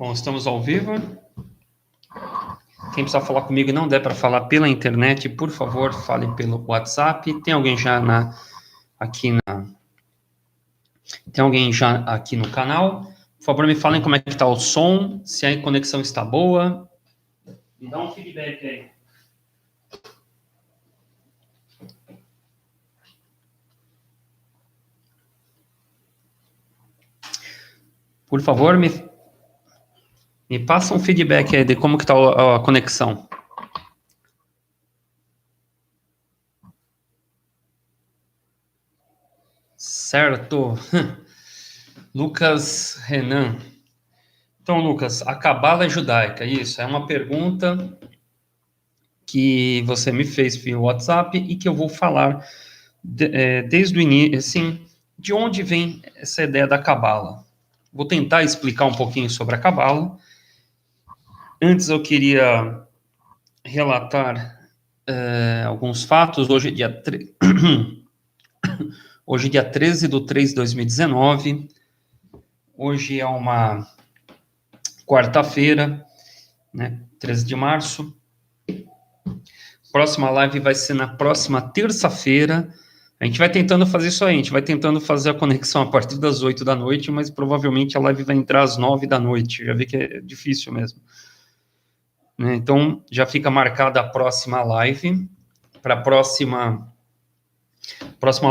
Bom, estamos ao vivo. Quem precisar falar comigo e não der para falar pela internet, por favor, fale pelo WhatsApp. Tem alguém já aqui no canal? Por favor, me falem como é que está o som, se a conexão está boa. Me dá um feedback aí. Por favor, me passa um feedback aí de como que está a conexão. Certo. Lucas Renan. Então, Lucas, a Cabala judaica, isso, é uma pergunta que você me fez via WhatsApp e que eu vou falar desde o início, assim, de onde vem essa ideia da Cabala. Vou tentar explicar um pouquinho sobre a Cabala. Antes eu queria relatar alguns fatos. Hoje é dia, hoje é dia 13/3/2019. Hoje é uma quarta-feira, né, 13 de março. Próxima live vai ser na próxima terça-feira. A gente vai tentando fazer isso aí, a gente vai tentando fazer a conexão a partir das 8 da noite, mas provavelmente a live vai entrar às 9 da noite. Já vi que é difícil mesmo. Né? Então, já fica marcada a próxima live, para a próxima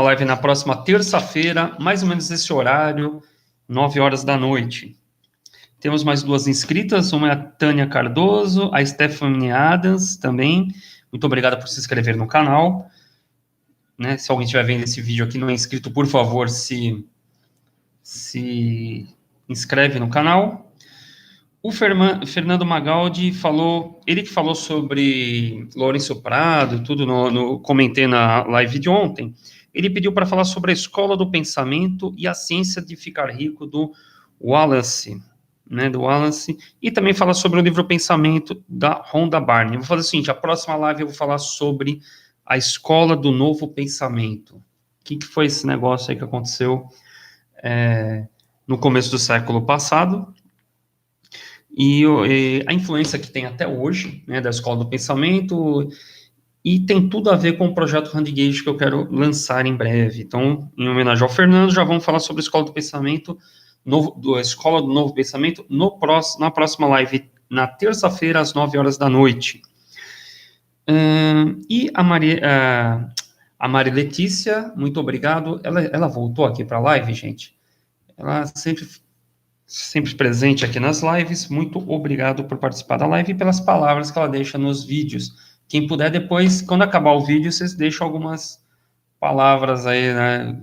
live na próxima terça-feira, mais ou menos esse horário, 9 horas da noite. Temos mais duas inscritas, uma é a Tânia Cardoso, a Stephanie Adams também. Muito obrigado por se inscrever no canal. Né? Se alguém estiver vendo esse vídeo aqui e não é inscrito, por favor, se inscreve no canal. O Fernando Magaldi falou, ele que falou sobre Lourenço Prado, tudo comentei na live de ontem. Ele pediu para falar sobre a escola do pensamento e a ciência de ficar rico do Wallace, né, e também falar sobre o livro Pensamento da Rhonda Byrne. Eu vou fazer o seguinte, a próxima live eu vou falar sobre a escola do novo pensamento. O que foi esse negócio aí que aconteceu no começo do século passado e a influência que tem até hoje, né, da escola do pensamento, e tem tudo a ver com o projeto Handgate que eu quero lançar em breve. Então, em homenagem ao Fernando, já vamos falar sobre a escola do pensamento, a escola do novo pensamento, na próxima live, na terça-feira, às 9 horas da noite. E a Mari Letícia, muito obrigado. Ela voltou aqui para a live, gente. Ela sempre presente aqui nas lives. Muito obrigado por participar da live e pelas palavras que ela deixa nos vídeos. Quem puder depois, quando acabar o vídeo, vocês deixam algumas palavras aí, né?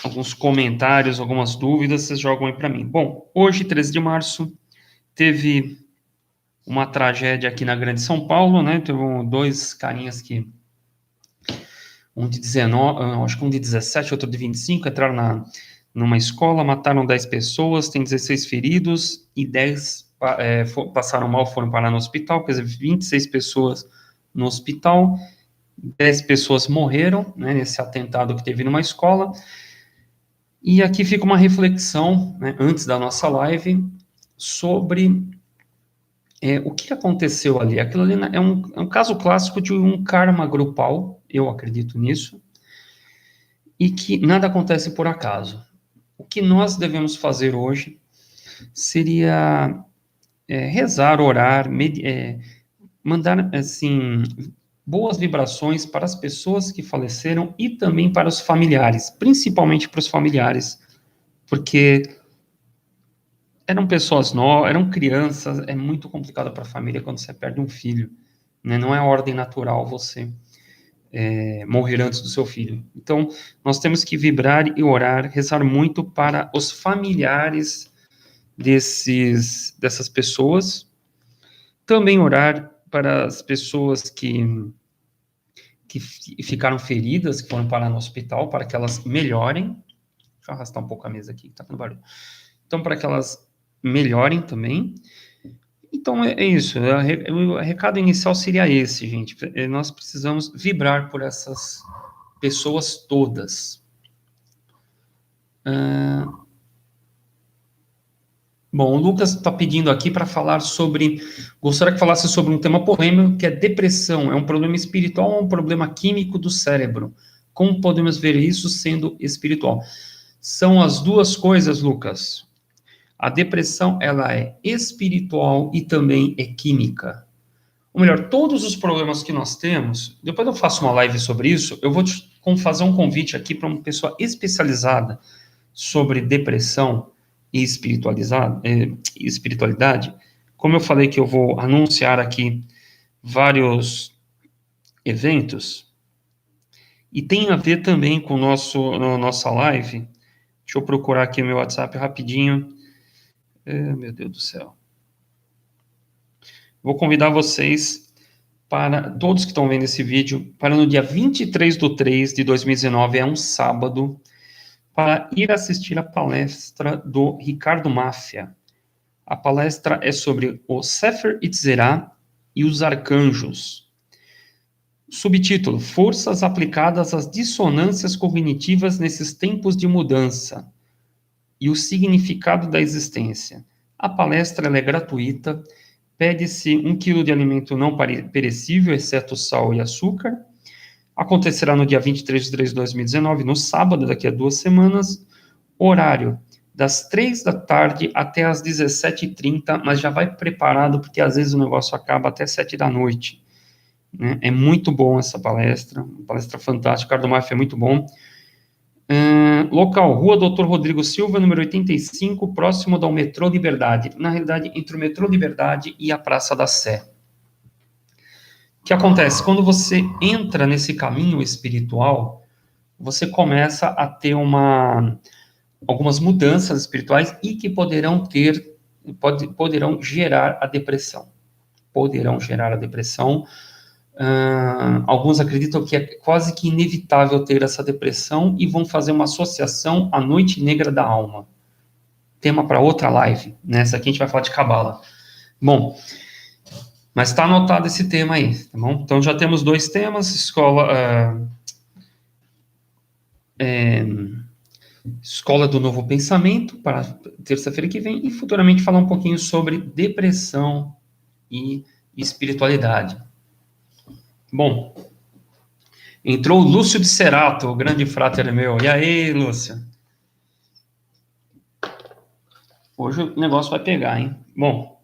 Alguns comentários, algumas dúvidas, vocês jogam aí para mim. Bom, hoje, 13 de março, teve uma tragédia aqui na Grande São Paulo, né? Teve dois carinhas que um de 19, acho que um de 17, outro de 25, entraram numa escola, mataram 10 pessoas, tem 16 feridos e 10 passaram mal, foram parar no hospital, quer dizer, 26 pessoas no hospital, 10 pessoas morreram, né, nesse atentado que teve numa escola. E aqui fica uma reflexão, né, antes da nossa live, sobre o que aconteceu ali. Aquilo ali é um caso clássico de um karma grupal, eu acredito nisso, e que nada acontece por acaso. O que nós devemos fazer hoje seria rezar, orar, mandar, assim, boas vibrações para as pessoas que faleceram e também para os familiares, principalmente para os familiares, porque eram pessoas novas, eram crianças, é muito complicado para a família quando você perde um filho, né? Não é ordem natural você morrer antes do seu filho. Então, nós temos que vibrar e orar, rezar muito para os familiares dessas pessoas, também orar para as pessoas que ficaram feridas, que foram parar no hospital, para que elas melhorem. Deixa eu arrastar um pouco a mesa aqui, que tá fazendo barulho. Então, para que elas melhorem também. Então, é isso. O recado inicial seria esse, gente. Nós precisamos vibrar por essas pessoas todas. Bom, o Lucas está pedindo aqui para falar sobre. Gostaria que falasse sobre um tema polêmico, que é depressão. É um problema espiritual ou um problema químico do cérebro? Como podemos ver isso sendo espiritual? São as duas coisas, Lucas. A depressão, ela é espiritual e também é química. Ou melhor, todos os problemas que nós temos, depois eu faço uma live sobre isso, eu vou fazer um convite aqui para uma pessoa especializada sobre depressão e espiritualidade. Como eu falei que eu vou anunciar aqui vários eventos, e tem a ver também com nossa live. Deixa eu procurar aqui o meu WhatsApp rapidinho. Meu Deus do céu. Vou convidar vocês, para todos que estão vendo esse vídeo, para no dia 23/3/2019, é um sábado, para ir assistir a palestra do Ricardo Máfia. A palestra é sobre o Sefer Yetzirah e os arcanjos. Subtítulo: Forças aplicadas às dissonâncias cognitivas nesses tempos de mudança e o significado da existência. A palestra ela é gratuita, pede-se 1 quilo de alimento não perecível, exceto sal e açúcar. Acontecerá no dia 23/3/2019, no sábado, daqui a 2 semanas, horário das 3 da tarde até as 17h30, mas já vai preparado, porque às vezes o negócio acaba até 7 da noite. Né? É muito bom essa palestra, uma palestra fantástica, o Ricardo Máfia é muito bom. Local, Rua Doutor Rodrigo Silva, número 85, próximo do metrô Liberdade. Na realidade, entre o metrô Liberdade e a Praça da Sé. O que acontece? Quando você entra nesse caminho espiritual, você começa a ter algumas mudanças espirituais e que poderão gerar a depressão. Poderão gerar a depressão. Alguns acreditam que é quase que inevitável ter essa depressão e vão fazer uma associação à noite negra da alma. Tema para outra live. Nessa aqui a gente vai falar de Cabala. Bom, mas está anotado esse tema aí, tá bom? Então já temos 2 temas, Escola do Novo Pensamento, para terça-feira que vem, e futuramente falar um pouquinho sobre depressão e espiritualidade. Bom, entrou o Lúcio de Cerato, o grande fráter meu. E aí, Lúcio? Hoje o negócio vai pegar, hein? Bom,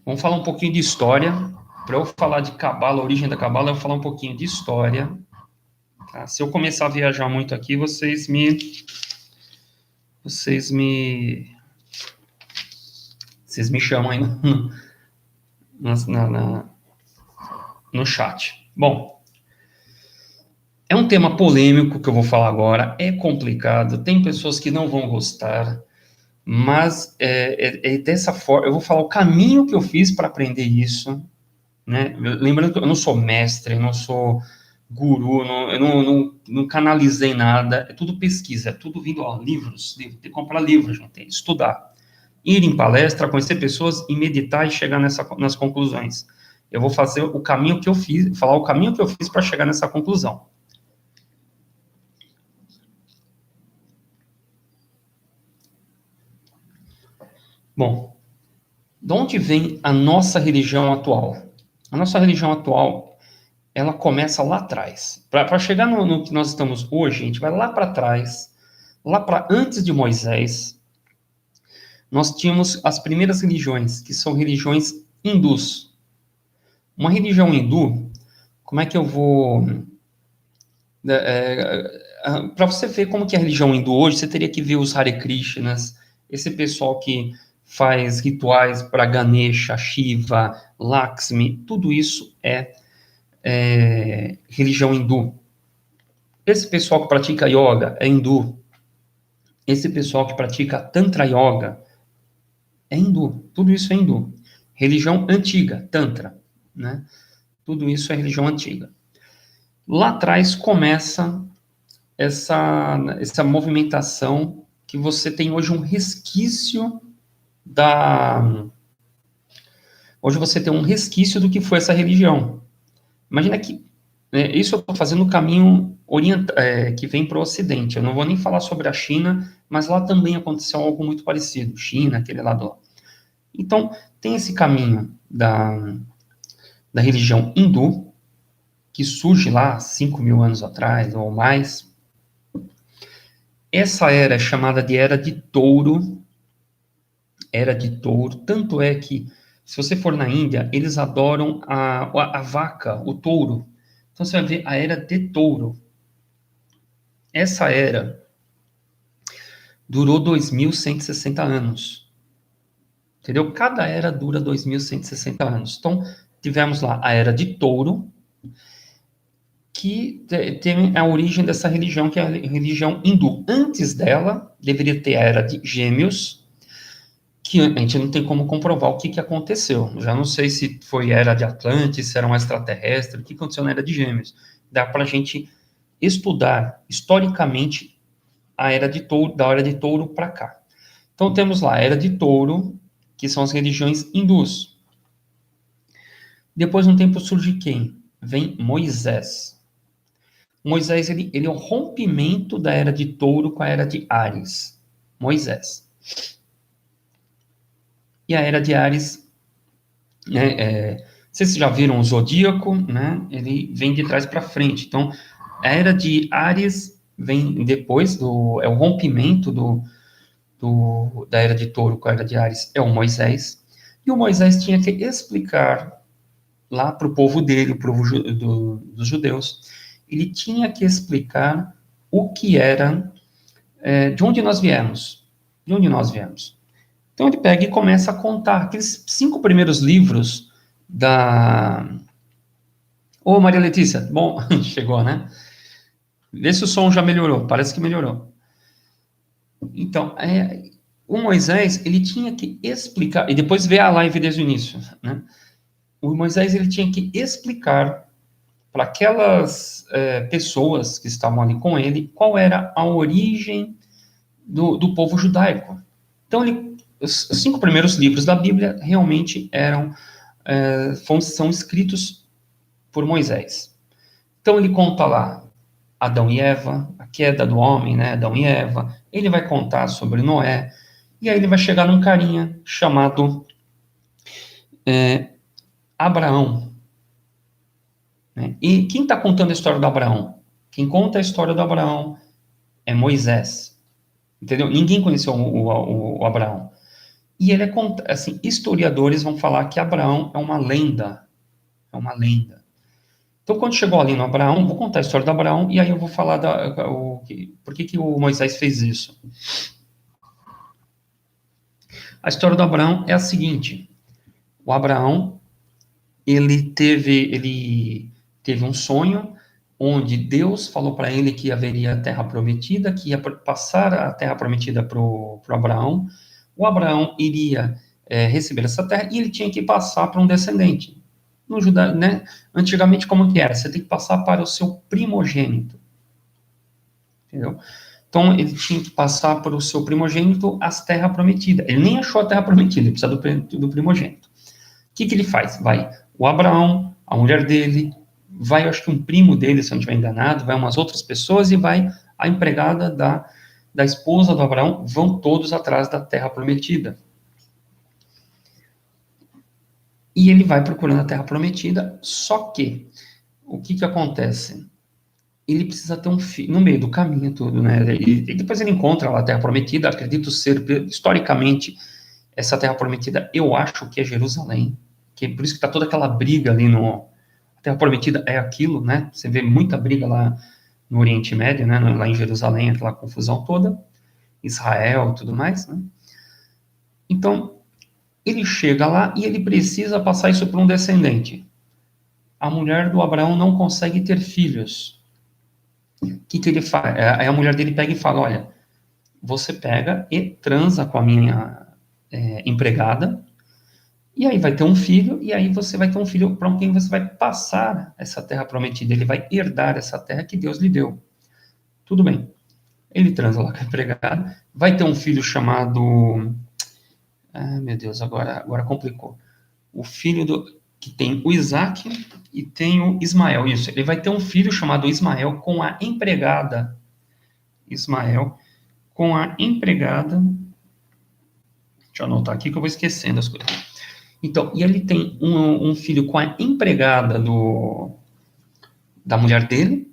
vamos falar um pouquinho de história. Para eu falar de Cabala, a origem da Cabala, eu vou falar um pouquinho de história. Tá? Se eu começar a viajar muito aqui, vocês me chamam aí no chat. Bom, é um tema polêmico que eu vou falar agora, é complicado, tem pessoas que não vão gostar, mas é dessa forma, eu vou falar o caminho que eu fiz para aprender isso, né? Lembrando que eu não sou mestre, eu não sou guru, eu não canalizei nada, é tudo pesquisa, é tudo vindo, livros, tem que comprar livros, gente, tem que estudar. Ir em palestra, conhecer pessoas e meditar e chegar nas conclusões. Eu vou fazer o caminho que eu fiz, falar o caminho que eu fiz para chegar nessa conclusão. Bom, de onde vem a nossa religião atual? A nossa religião atual, ela começa lá atrás. Para chegar no que nós estamos hoje, a gente vai lá para trás, lá para antes de Moisés, nós tínhamos as primeiras religiões, que são religiões hindus. Uma religião hindu, como é que eu vou... para você ver como que é a religião hindu hoje, você teria que ver os Hare Krishnas, esse pessoal que faz rituais para Ganesha, Shiva, Lakshmi, tudo isso é religião hindu. Esse pessoal que pratica yoga é hindu. Esse pessoal que pratica Tantra Yoga é hindu. Tudo isso é hindu. Religião antiga, Tantra, né? Tudo isso é religião antiga. Lá atrás começa essa movimentação que você tem hoje um resquício Hoje você tem um resquício do que foi essa religião. Imagina que isso eu estou fazendo o caminho que vem para o Ocidente. Eu não vou nem falar sobre a China, mas lá também aconteceu algo muito parecido. China, aquele lado lá. Então, tem esse caminho da religião hindu, que surge lá 5.000 anos atrás ou mais. Essa era é chamada de Era de Touro. Era de Touro. Tanto é que, se você for na Índia, eles adoram a vaca, o touro. Então, você vai ver a Era de Touro. Essa era durou 2.160 anos. Entendeu? Cada era dura 2.160 anos. Então, tivemos lá a Era de Touro, que tem a origem dessa religião, que é a religião hindu. Antes dela, deveria ter a Era de Gêmeos, que a gente não tem como comprovar o que aconteceu. Já não sei se foi a Era de Atlantis, se era um extraterrestre, o que aconteceu na Era de Gêmeos. Dá para a gente estudar historicamente a Era de Touro, da Era de Touro para cá. Então, temos lá a Era de Touro, que são as religiões hindus. Depois, no tempo, surge quem? Vem Moisés. Moisés, ele é o rompimento da Era de Touro com a Era de Áries. Moisés. E a Era de Áries, né, vocês já viram o zodíaco, né? Ele vem de trás para frente. Então, a Era de Áries vem depois, é o rompimento da Era de Touro com a Era de Áries, é o Moisés. E o Moisés tinha que explicar lá para o povo dele, o povo dos judeus, ele tinha que explicar o que era, de onde nós viemos. De onde nós viemos. Então ele pega e começa a contar aqueles 5 primeiros livros da... Ô, Maria Letícia, bom, chegou, né? Vê se o som já melhorou, parece que melhorou. Então, o Moisés, ele tinha que explicar, e depois vê a live desde o início, né? O Moisés, ele tinha que explicar para aquelas pessoas que estavam ali com ele qual era a origem do povo judaico. Então, os 5 primeiros livros da Bíblia realmente são escritos por Moisés. Então, ele conta lá Adão e Eva, a queda do homem, né, Adão e Eva. Ele vai contar sobre Noé, e aí ele vai chegar num carinha chamado Abraão. Né? E quem está contando a história do Abraão? Quem conta a história do Abraão é Moisés. Entendeu? Ninguém conheceu o Abraão. E ele assim, historiadores vão falar que Abraão é uma lenda. É uma lenda. Então, quando chegou ali no Abraão, vou contar a história do Abraão, e aí eu vou falar por que o Moisés fez isso. A história do Abraão é a seguinte. O Abraão, ele teve um sonho onde Deus falou para ele que haveria a terra prometida, que ia passar a terra prometida para o Abraão. O Abraão iria receber essa terra e ele tinha que passar para um descendente. No Judá, né? Antigamente, como que era? Você tem que passar para o seu primogênito. Entendeu? Então, ele tinha que passar para o seu primogênito as terras prometidas. Ele nem achou a terra prometida, ele precisa do primogênito. O que ele faz? Vai o Abraão, a mulher dele, vai, eu acho que um primo dele, se eu não estiver enganado, vai umas outras pessoas e vai a empregada da esposa do Abraão, vão todos atrás da terra prometida. E ele vai procurando a terra prometida, só que, o que acontece? Ele precisa ter um filho, no meio do caminho tudo, né? E depois ele encontra lá a terra prometida, acredito ser, historicamente, essa terra prometida, eu acho que é Jerusalém, que por isso que está toda aquela briga ali a terra prometida é aquilo, né? Você vê muita briga lá no Oriente Médio, né? Lá em Jerusalém, aquela confusão toda, Israel e tudo mais, né? Então, ele chega lá e ele precisa passar isso para um descendente. A mulher do Abraão não consegue ter filhos. O que ele faz? Aí a mulher dele pega e fala, olha, você pega e transa com a minha empregada, e aí vai ter um filho, e aí você vai ter um filho para quem você vai passar essa terra prometida, ele vai herdar essa terra que Deus lhe deu. Tudo bem. Ele transa lá com a empregada, vai ter um filho chamado... Ah, meu Deus, agora complicou. O filho que tem o Isaac e tem o Ismael. Isso, ele vai ter um filho chamado Ismael com a empregada. Ismael com a empregada. Deixa eu anotar aqui que eu vou esquecendo as coisas. Então, e ele tem um filho com a empregada da mulher dele,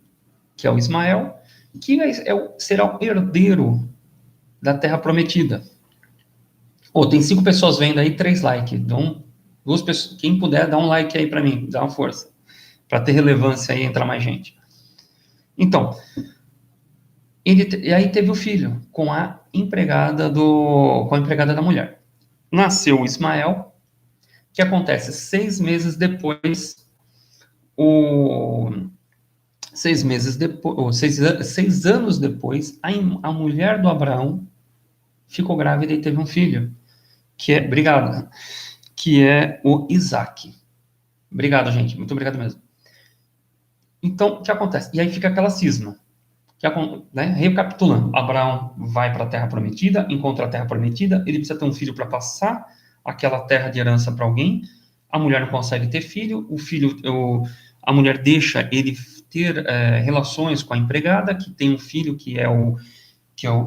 que é o Ismael, que será o herdeiro da Terra Prometida. Tem 5 pessoas vendo aí, 3 likes. Então, 2 pessoas, quem puder, dá um like aí para mim, dá uma força, para ter relevância aí e entrar mais gente. Então, e aí teve o filho com a empregada da mulher. Nasceu o Ismael, que acontece 6 meses depois, 6 anos depois, a mulher do Abraão ficou grávida e teve um filho, que é o Isaac. Obrigado, gente, muito obrigado mesmo. Então, o que acontece? E aí fica aquela cisma. Recapitulando, Abraão vai para a Terra Prometida, encontra a Terra Prometida, ele precisa ter um filho para passar aquela terra de herança para alguém, a mulher não consegue ter filho, a mulher deixa ele ter relações com a empregada, que tem um filho que é o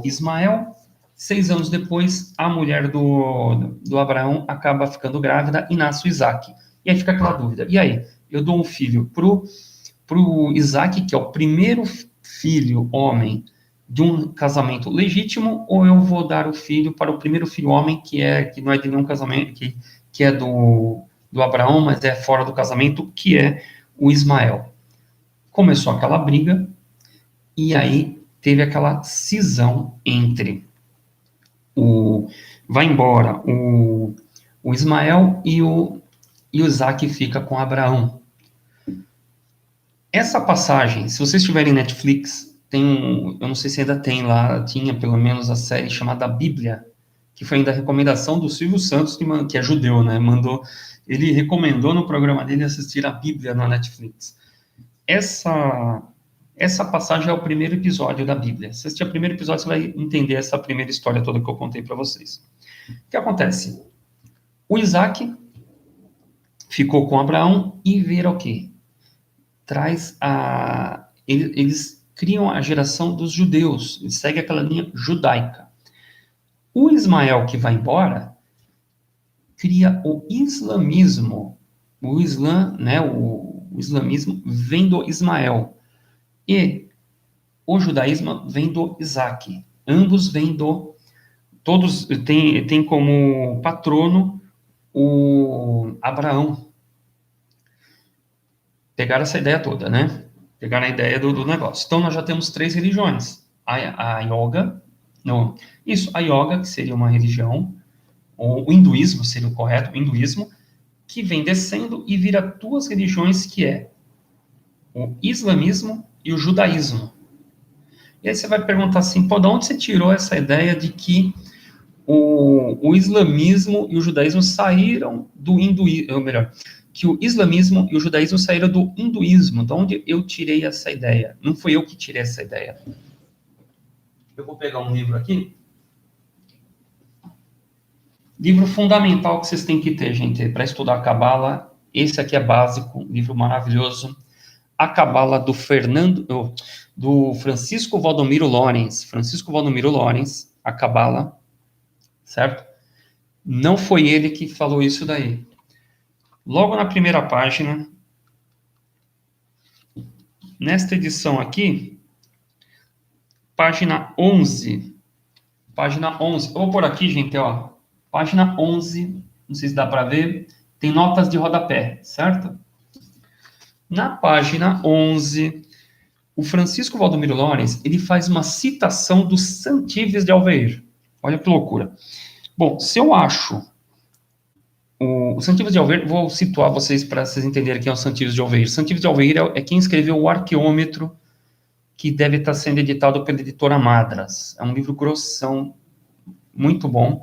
Ismael. 6 anos depois, a mulher do Abraão acaba ficando grávida e nasce o Isaac. E aí fica aquela dúvida, e aí, eu dou um filho pro Isaac, que é o primeiro filho homem de um casamento legítimo, ou eu vou dar o filho para o primeiro filho homem, que não é de nenhum casamento, que é do Abraão, mas é fora do casamento, que é o Ismael. Começou aquela briga, e aí teve aquela cisão entre vai embora o Ismael e o Isaac fica com Abraão. Essa passagem, se vocês tiverem Netflix, eu não sei se ainda tem lá, tinha pelo menos a série chamada Bíblia, que foi ainda a recomendação do Silvio Santos, que é judeu, né? Ele recomendou no programa dele assistir a Bíblia na Netflix. Essa passagem é o primeiro episódio da Bíblia. Se assistir o primeiro episódio, você vai entender essa primeira história toda que eu contei para vocês. O que acontece? O Isaac ficou com Abraão e vira o quê? Eles criam a geração dos judeus, eles seguem aquela linha judaica. O Ismael, que vai embora, cria o islamismo. O Islã, né, o islamismo vem do Ismael. E o judaísmo vem do Isaac. Ambos vêm todos têm como patrono o Abraão. Pegaram essa ideia toda, né? Pegaram a ideia do negócio. Então, nós já temos 3 religiões. A yoga, a yoga, que seria uma religião, ou o hinduísmo seria o correto, o hinduísmo, que vem descendo e vira 2 religiões, que é o islamismo e o judaísmo. E aí você vai perguntar assim, de onde você tirou essa ideia de que o islamismo e o judaísmo saíram do hinduísmo, ou melhor, que o islamismo e o judaísmo saíram do hinduísmo? De onde eu tirei essa ideia? Não fui eu que tirei essa ideia. Eu vou pegar um livro aqui. Livro fundamental que vocês têm que ter, gente, para estudar a Cabala. Esse aqui é básico, livro maravilhoso. A Cabala do Francisco Valdomiro Lorenz. Francisco Valdomiro Lorenz, a Cabala, certo? Não foi ele que falou isso daí. Logo na primeira página, nesta edição aqui, página 11. Página 11. Eu vou por aqui, gente, ó. Página 11, não sei se dá para ver, tem notas de rodapé, certo? Na página 11, o Francisco Valdomiro Lorenz, ele faz uma citação do Santives de Alveir. Olha que loucura. Bom, se eu acho o Santives de Alveir, vou situar vocês para vocês entenderem quem é o Santives de Alveir. Santives de Alveir é quem escreveu o Arqueômetro, que deve estar sendo editado pela editora Madras. É um livro grossão, muito bom.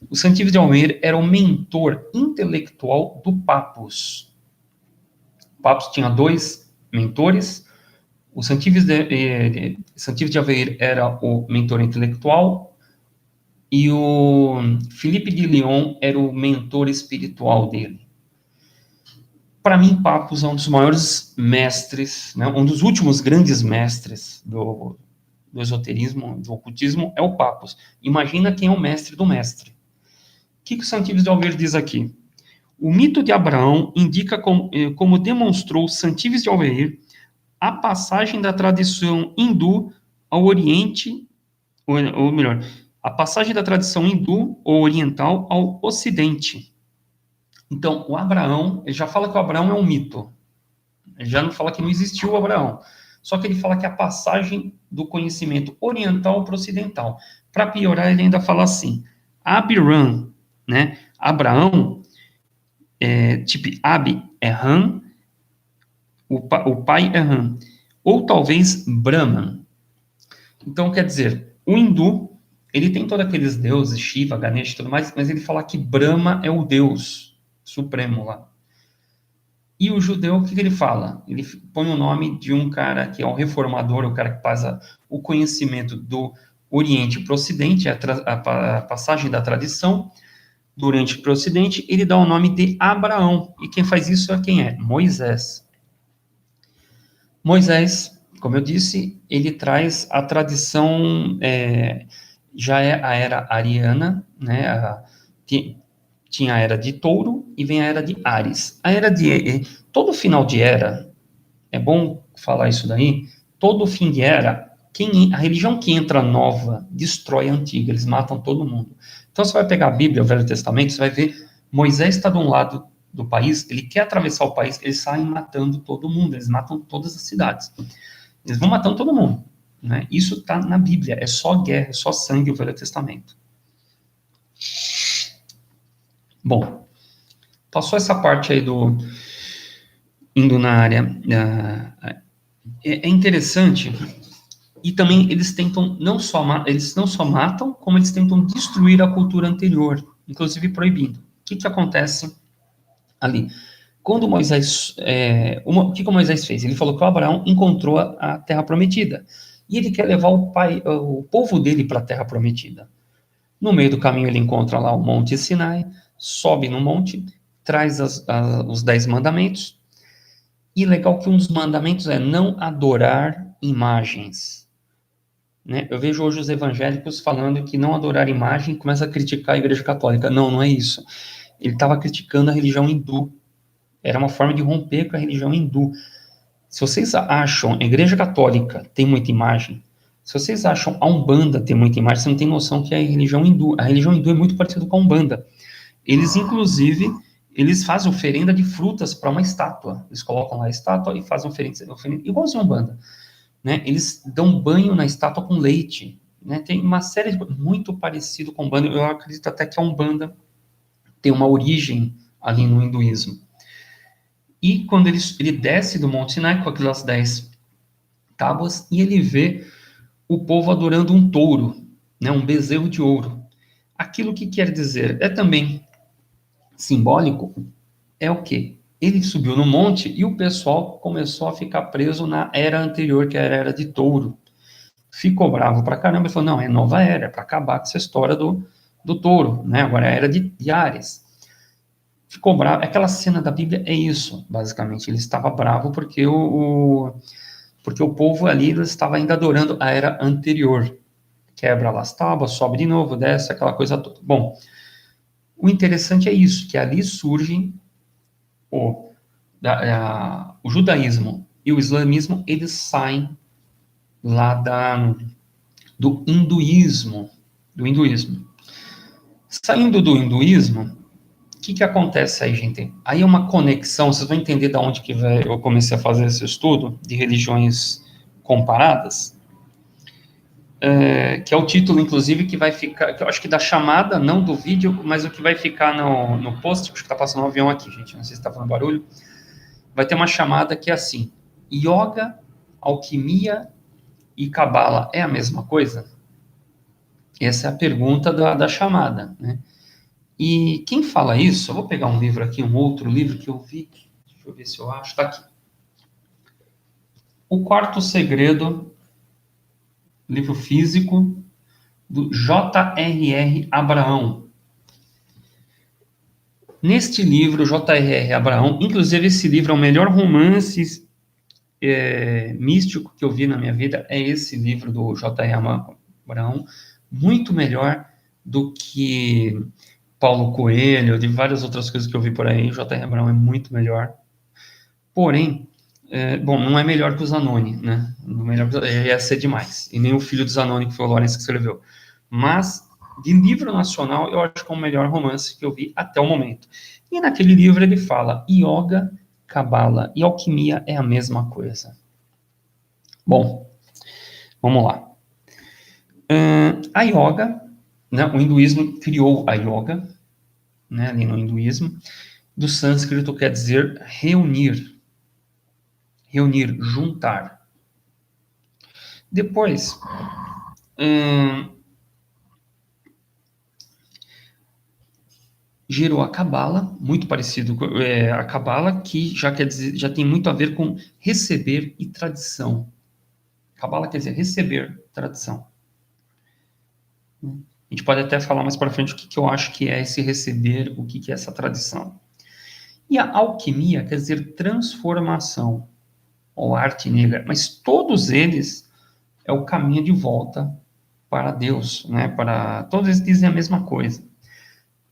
O Santives de Alveir era o mentor intelectual do Papus. O Papus tinha 2 mentores. O Santives de Alveir era o mentor intelectual e o Filipe de Lyon era o mentor espiritual dele. Para mim, Pappos é um dos maiores mestres, né, um dos últimos grandes mestres do esoterismo, do ocultismo, é o Pappos. Imagina quem é o mestre do mestre. O que o Santives de Alvear diz aqui? O mito de Abraão indica como demonstrou Santives de Alvear a passagem da tradição hindu ao Oriente, ou melhor, a passagem da tradição hindu ou oriental ao Ocidente. Então, o Abraão, ele já fala que o Abraão é um mito. Ele já não fala que não existiu o Abraão. Só que ele fala que a passagem do conhecimento oriental para o ocidental. Para piorar, ele ainda fala assim: Abiram, né? Abraão, tipo, Ab é Ram, o pai é Ram. Ou talvez Brahman. Então, quer dizer, o hindu, ele tem todos aqueles deuses, Shiva, Ganesha e tudo mais, mas ele fala que Brahma é o deus supremo lá. E o judeu, o que ele fala? Ele põe o nome de um cara que é o reformador, o cara que passa o conhecimento do Oriente para o Ocidente, a passagem da tradição do Oriente para o Ocidente, ele dá o nome de Abraão. E quem faz isso é quem é? Moisés. Moisés, como eu disse, ele traz a tradição, já é a era ariana, né? Tinha a era de Touro e vem a era de Áries. Todo final de era, é bom falar isso daí, todo fim de era, a religião que entra nova destrói a antiga, eles matam todo mundo. Então você vai pegar a Bíblia, o Velho Testamento, você vai ver Moisés está de um lado do país, ele quer atravessar o país, eles saem matando todo mundo, eles matam todas as cidades. Eles vão matando todo mundo. Né? Isso está na Bíblia, é só guerra, é só sangue o Velho Testamento. Bom, passou essa parte aí indo na área. É interessante, e também eles tentam eles não só matam, como eles tentam destruir a cultura anterior, inclusive proibindo. O que acontece ali? Quando Moisés, o que Moisés fez? Ele falou que o Abraão encontrou a Terra Prometida, e ele quer levar o povo dele para a Terra Prometida. No meio do caminho ele encontra lá o Monte Sinai, sobe no monte, traz os 10 mandamentos, e legal que um dos mandamentos é não adorar imagens. Né? Eu vejo hoje os evangélicos falando que não adorar imagem começa a criticar a Igreja Católica. Não, não é isso. Ele estava criticando a religião hindu. Era uma forma de romper com a religião hindu. Se vocês acham a Igreja Católica tem muita imagem, se vocês acham a Umbanda tem muita imagem, você não tem noção que é a religião hindu. A religião hindu é muito parecida com a Umbanda. Eles, inclusive, eles fazem oferenda de frutas para uma estátua. Eles colocam lá a estátua e fazem oferenda igualzinho a Umbanda. Né? Eles dão banho na estátua com leite. Né? Tem uma série de muito parecido com Umbanda. Eu acredito até que a Umbanda tem uma origem ali no hinduísmo. E quando ele desce do Monte Sinai com aquelas 10 tábuas e ele vê o povo adorando um touro, né, um bezerro de ouro. Aquilo que quer dizer é também simbólico, é o quê? Ele subiu no monte e o pessoal começou a ficar preso na era anterior, que era a era de touro. Ficou bravo pra caramba e falou, não, é nova era, é para acabar com essa história do touro, né? Agora é a era de Áries. Ficou bravo, aquela cena da Bíblia é isso, basicamente. Ele estava bravo porque porque o povo ali estava ainda adorando a era anterior. Quebra lá as tábuas, sobe de novo, desce, aquela coisa toda. Bom, o interessante é isso, que ali surgem o judaísmo e o islamismo, eles saem lá do hinduísmo. Saindo do hinduísmo, o que acontece aí, gente? Aí é uma conexão, vocês vão entender de onde que eu comecei a fazer esse estudo de religiões comparadas, que é o título, inclusive, que vai ficar, que eu acho que da chamada, não do vídeo, mas o que vai ficar no post, acho que está passando um avião aqui, gente, não sei se está fazendo barulho, vai ter uma chamada que é assim, yoga, alquimia e cabala é a mesma coisa? Essa é a pergunta da chamada, né? E quem fala isso, eu vou pegar um livro aqui, um outro livro que eu vi, deixa eu ver se eu acho, está aqui. O Quarto Segredo, livro físico, do J.R.R. Abraão. Neste livro, J.R.R. Abraão, inclusive esse livro é o melhor romance místico que eu vi na minha vida, é esse livro do J.R.R. Abraão, muito melhor do que Paulo Coelho, de várias outras coisas que eu vi por aí. J.R. Abraão é muito melhor. Porém, bom, não é melhor que o Zanoni, né? Não é melhor que, ia ser demais. E nem o filho do Zanoni, que foi o Lawrence que escreveu. Mas, de livro nacional, eu acho que é o melhor romance que eu vi até o momento. E naquele livro ele fala: yoga, cabala e alquimia é a mesma coisa. Bom, vamos lá. A yoga, né, o hinduísmo criou a yoga, né, ali no hinduísmo. Do sânscrito quer dizer reunir, juntar. Depois, gerou a Cabala, muito parecido com a Cabala, que já quer dizer, já tem muito a ver com receber e tradição. Cabala quer dizer receber tradição. A gente pode até falar mais para frente o que eu acho que é esse receber, o que é essa tradição. E a alquimia quer dizer transformação, ou arte negra, mas todos eles é o caminho de volta para Deus, né? Todos eles dizem a mesma coisa.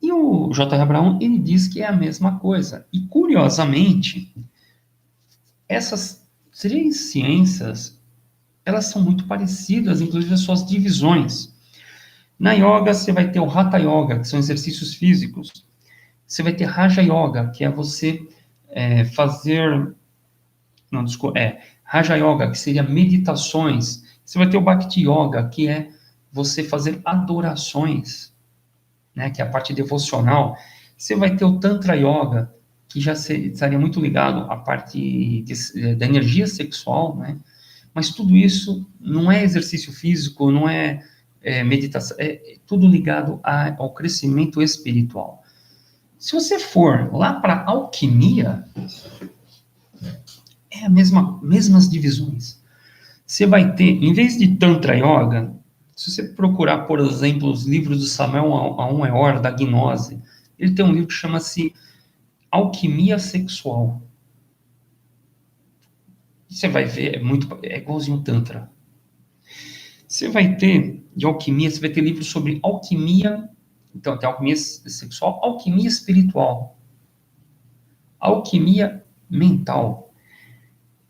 E o J.R. Abraão, ele diz que é a mesma coisa. E, curiosamente, essas três ciências, elas são muito parecidas, inclusive as suas divisões. Na yoga, você vai ter o Hatha Yoga, que são exercícios físicos. Você vai ter Raja Yoga, que é você fazer... Não, desculpa, Raja Yoga, que seria meditações. Você vai ter o Bhakti Yoga, que é você fazer adorações, né, que é a parte devocional. Você vai ter o Tantra Yoga, que já estaria muito ligado à parte da energia sexual, né? Mas tudo isso não é exercício físico, não é, meditação, é tudo ligado ao crescimento espiritual. Se você for lá para alquimia, é a mesmas divisões. Você vai ter, em vez de Tantra Yoga, se você procurar, por exemplo, os livros do Samuel Aun Weor, da Gnose, ele tem um livro que chama-se Alquimia Sexual. Você vai ver, é igualzinho Tantra. Você vai ter, de alquimia, você vai ter livros sobre alquimia, então tem alquimia sexual, alquimia espiritual, alquimia mental.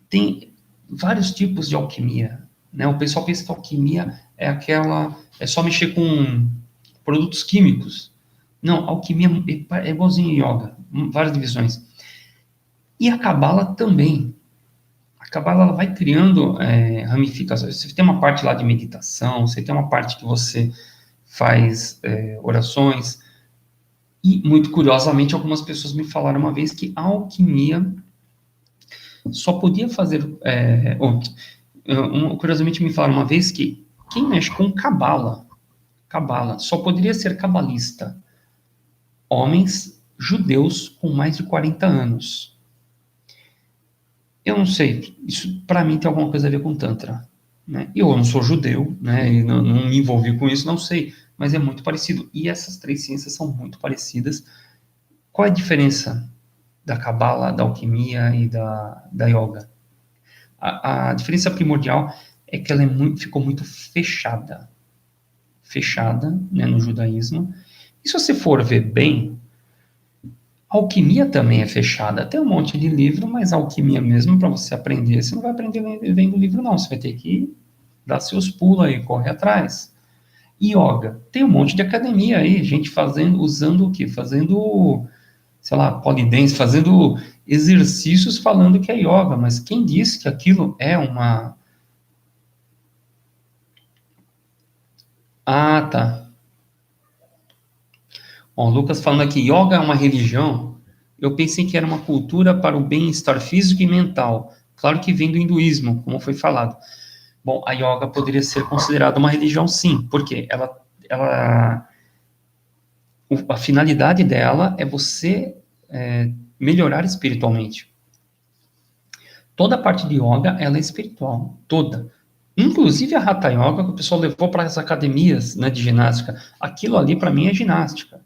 Tem vários tipos de alquimia, né? O pessoal pensa que alquimia é só mexer com produtos químicos. Não, alquimia é igualzinho yoga, várias divisões. E a Cabala também. A Cabala ela vai criando ramificações. Você tem uma parte lá de meditação, você tem uma parte que você faz orações. E, muito curiosamente, algumas pessoas me falaram uma vez que a alquimia só podia fazer... curiosamente me falaram uma vez que quem mexe com Cabala, só poderia ser cabalista homens judeus com mais de 40 anos. Eu não sei, isso para mim tem alguma coisa a ver com Tantra. Né? Eu não sou judeu, né? E não me envolvi com isso, não sei, mas é muito parecido. E essas três ciências são muito parecidas. Qual é a diferença da Cabala, da alquimia e da yoga? A diferença primordial é que ela ficou muito fechada. Fechada, né, no judaísmo. E se você for ver bem, a alquimia também é fechada. Tem um monte de livro, mas a alquimia mesmo, para você aprender, você não vai aprender vendo o livro, não. Você vai ter que dar seus pulos aí, correr atrás. Yoga. Tem um monte de academia aí, gente usando o quê? Fazendo, sei lá, polidense, fazendo exercícios falando que é yoga, mas quem disse que aquilo é uma... Ah, tá. Bom, Lucas falando aqui, yoga é uma religião. Eu pensei que era uma cultura para o bem-estar físico e mental. Claro que vem do hinduísmo, como foi falado. Bom, a yoga poderia ser considerada uma religião, sim, porque a finalidade dela é você melhorar espiritualmente. Toda a parte de yoga, ela é espiritual, toda. Inclusive a Hatha Yoga, que o pessoal levou para as academias, né, de ginástica. Aquilo ali, para mim, é ginástica.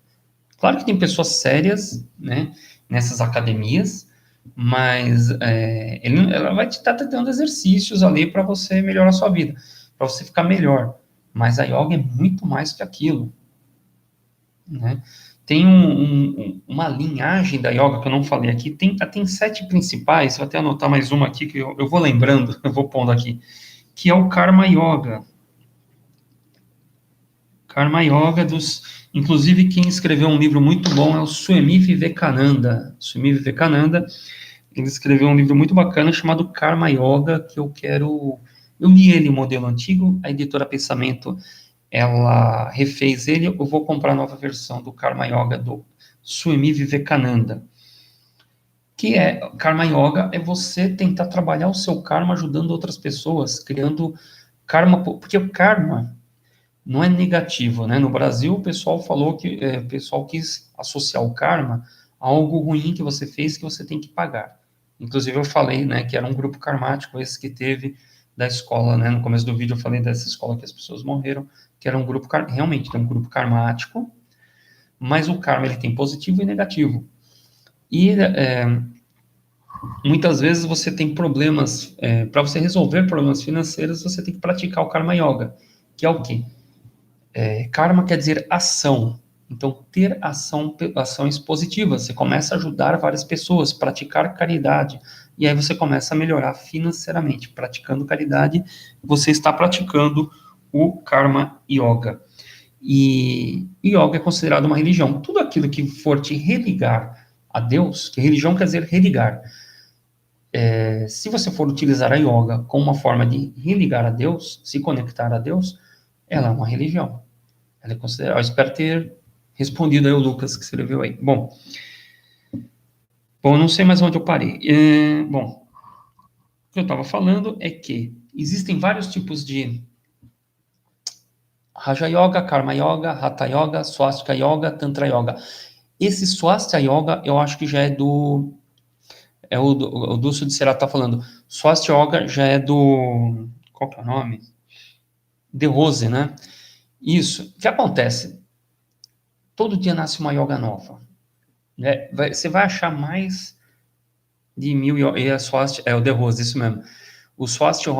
Claro que tem pessoas sérias, né, nessas academias, mas ela vai te estar dando exercícios ali para você melhorar a sua vida, para você ficar melhor. Mas a yoga é muito mais que aquilo, né? Tem uma linhagem da yoga que eu não falei aqui, tem 7 principais, vou até anotar mais uma aqui que eu vou lembrando, eu vou pondo aqui, que é o Karma Yoga. Karma Yoga inclusive quem escreveu um livro muito bom é o Swami Vivekananda. Swami Vivekananda, ele escreveu um livro muito bacana chamado Karma Yoga, que eu li ele, o modelo antigo, a editora Pensamento, ela refez ele, eu vou comprar a nova versão do Karma Yoga do Swami Vivekananda. Que é, Karma Yoga é você tentar trabalhar o seu karma ajudando outras pessoas, criando karma, porque o karma não é negativo, né? No Brasil, o pessoal falou o pessoal quis associar o karma a algo ruim que você fez que você tem que pagar. Inclusive, eu falei, né, que era um grupo karmático esse que teve da escola, né? No começo do vídeo eu falei dessa escola que as pessoas morreram, que era um grupo, realmente, tem um grupo karmático, mas o karma ele tem positivo e negativo. E muitas vezes você tem problemas, para você resolver problemas financeiros, você tem que praticar o Karma Yoga, que é o quê? Karma quer dizer ação. Então, ter ações positivas. Você começa a ajudar várias pessoas, praticar caridade. E aí você começa a melhorar financeiramente. Praticando caridade, você está praticando o Karma Yoga. E yoga é considerado uma religião. Tudo aquilo que for te religar a Deus, que religião quer dizer religar. Se você for utilizar a yoga como uma forma de religar a Deus, se conectar a Deus, ela é uma religião. Ela é considerada. Eu espero ter respondido aí o Lucas que escreveu aí. Bom, eu não sei mais onde eu parei. Bom, o que eu estava falando é que existem vários tipos de Raja Yoga, Karma Yoga, Hatha Yoga, Swastika Yoga, Tantra Yoga. Esse Swastika Yoga, eu acho que já é do... o Dulce de Será está falando. Swastika Yoga já é do... Qual que é o nome? De Rose, né? Isso. O que acontece? Todo dia nasce uma yoga nova. Né? Você vai achar mais de 1000 e a Swastika, o De Rose, isso mesmo. O Swastika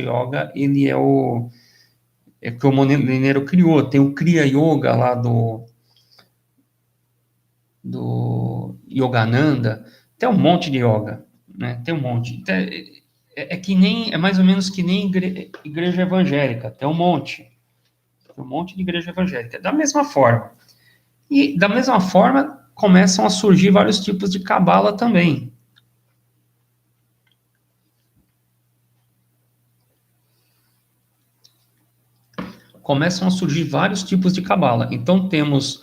Yoga, ele é que o Moneiro criou. Tem o Kriya Yoga lá do Yogananda. Tem um monte de yoga, né? Tem um monte. É mais ou menos que nem igreja evangélica. Tem um monte. Tem um monte de igreja evangélica. Da mesma forma. E da mesma forma, começam a surgir vários tipos de cabala também. Começam a surgir vários tipos de cabala. Então temos,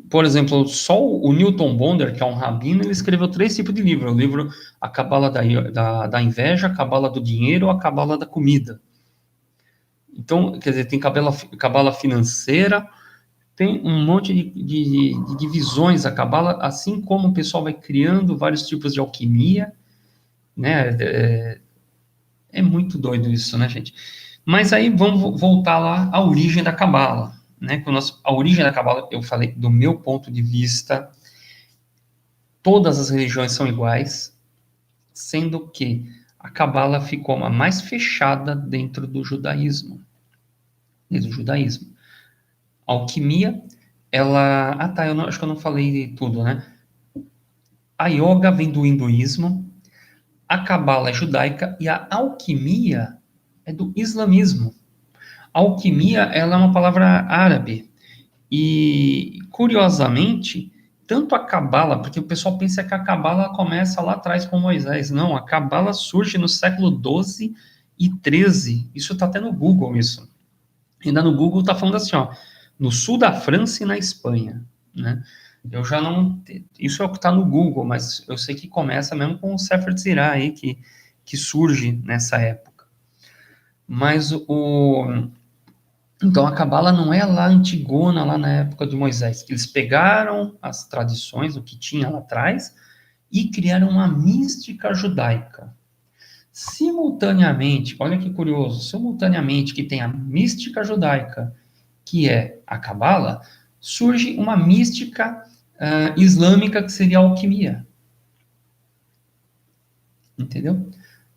por exemplo, só o Newton Bonder, que é um rabino, ele escreveu 3 tipos de livro. O livro A Cabala da Inveja, a Cabala do Dinheiro, a Cabala da Comida. Então, quer dizer, tem cabala financeira, tem um monte de divisões a cabala, assim como o pessoal vai criando vários tipos de alquimia, né? É muito doido isso, né, gente? Mas aí vamos voltar lá à origem da cabala, né? A origem da cabala, eu falei, do meu ponto de vista, todas as religiões são iguais, sendo que a cabala ficou a mais fechada dentro do judaísmo. Dentro do judaísmo. A alquimia, ela... Ah, tá, acho que eu não falei tudo, né? A yoga vem do hinduísmo, a cabala é judaica e a alquimia é do islamismo. A alquimia, ela é uma palavra árabe. E, curiosamente, tanto a cabala, porque o pessoal pensa que a cabala começa lá atrás com Moisés. Não, a cabala surge no século 12 e 13. Isso está até no Google, isso. Ainda no Google está falando assim, ó, no sul da França e na Espanha, né? Eu já não... Isso é o que está no Google, mas eu sei que começa mesmo com o Sefer Tzirah aí, que surge nessa época. Mas então a Cabala não é lá antigona, lá na época de Moisés. Eles pegaram as tradições, o que tinha lá atrás, e criaram uma mística judaica. Simultaneamente, olha que curioso, simultaneamente que tem a mística judaica, que é a Cabala, surge uma mística islâmica que seria a alquimia. Entendeu?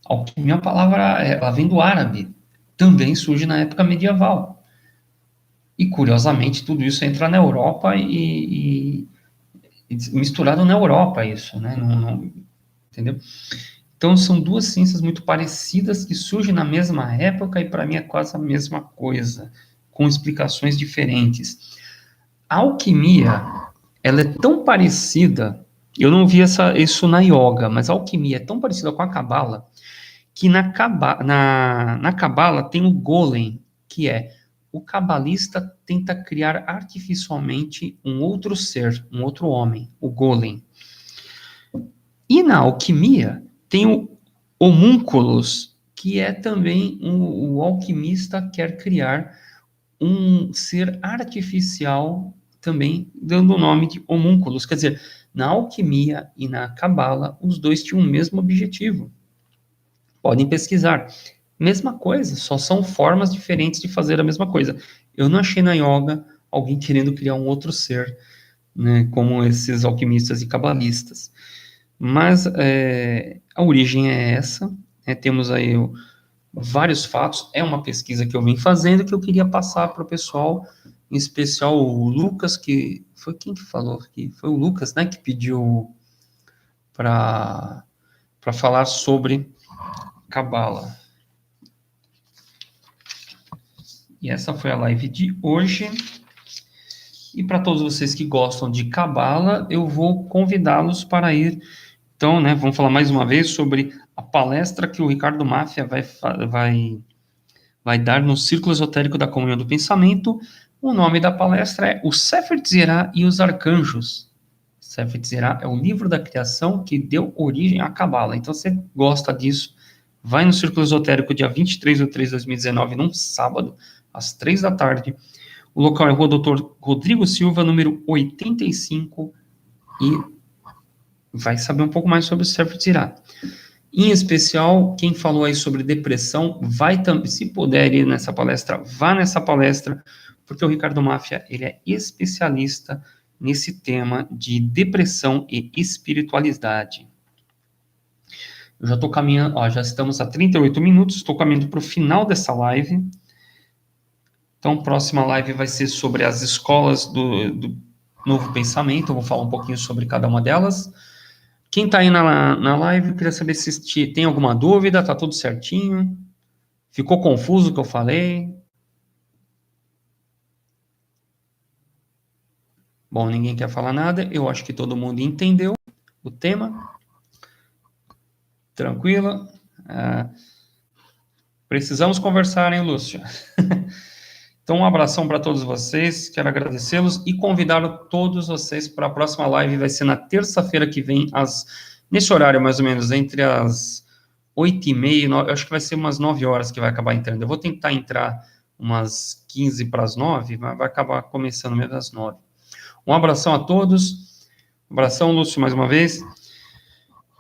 Alquimia é uma palavra, ela vem do árabe, também surge na época medieval. E, curiosamente, tudo isso entra na Europa e misturado na Europa, isso, né? Entendeu? Então, são duas ciências muito parecidas que surgem na mesma época e, para mim, é quase a mesma coisa, com explicações diferentes. A alquimia, ela é tão parecida, eu não vi isso na yoga, mas a alquimia é tão parecida com a cabala, que na cabala tem o golem, que é o cabalista tenta criar artificialmente um outro ser, um outro homem, o golem. E na alquimia tem o homúnculos, que é também o alquimista quer criar um ser artificial, também dando o nome de homúnculos. Quer dizer, na alquimia e na cabala, os dois tinham o mesmo objetivo. Podem pesquisar. Mesma coisa, só são formas diferentes de fazer a mesma coisa. Eu não achei na yoga alguém querendo criar um outro ser, né, como esses alquimistas e cabalistas. Mas a origem é essa. Temos aí vários fatos. É uma pesquisa que eu vim fazendo que eu queria passar para o pessoal, em especial o Lucas, que foi quem que falou aqui? Foi o Lucas, né, que pediu para falar sobre Cabala. E essa foi a live de hoje. E para todos vocês que gostam de Cabala, eu vou convidá-los para ir. Então, né, vamos falar mais uma vez sobre a palestra que o Ricardo Máfia vai dar no Círculo Esotérico da Comunhão do Pensamento. O nome da palestra é O Sefer Tzirah e os Arcanjos. Sefer Tzirah é o livro da criação que deu origem à Cabala. Então, você gosta disso, vai no Círculo Esotérico dia 23/3/2019, num sábado, às 3 da tarde. O local é Rua Doutor Rodrigo Silva, número 85, e vai saber um pouco mais sobre o Sefer Tzirah. Em especial, quem falou aí sobre depressão, vai também, se puder ir nessa palestra, vá nessa palestra, porque o Ricardo Máfia, ele é especialista nesse tema de depressão e espiritualidade. Eu já estou caminhando, já estamos a 38 minutos, estou caminhando para o final dessa live. Então, a próxima live vai ser sobre as escolas do Novo Pensamento, eu vou falar um pouquinho sobre cada uma delas. Quem está aí na live, eu queria saber se tem alguma dúvida, está tudo certinho? Ficou confuso o que eu falei? Bom, ninguém quer falar nada, eu acho que todo mundo entendeu o tema. Tranquilo? Precisamos conversar, hein, Lúcio? Então, um abração para todos vocês, quero agradecê-los e convidar todos vocês para a próxima live, vai ser na terça-feira que vem, nesse horário mais ou menos, entre as 8h30, eu acho que vai ser umas 9 horas que vai acabar entrando. Eu vou tentar entrar umas 15 para as 9, mas vai acabar começando mesmo às 9. Um abração a todos, um abração, Lúcio, mais uma vez.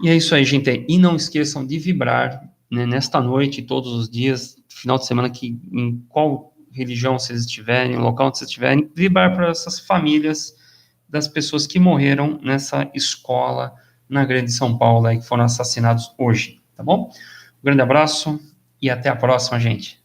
E é isso aí, gente. E não esqueçam de vibrar, né, nesta noite, todos os dias, final de semana, que em qual religião vocês estiverem, local onde vocês estiverem, vibrar para essas famílias das pessoas que morreram nessa escola na Grande São Paulo, aí, que foram assassinados hoje, tá bom? Um grande abraço e até a próxima, gente.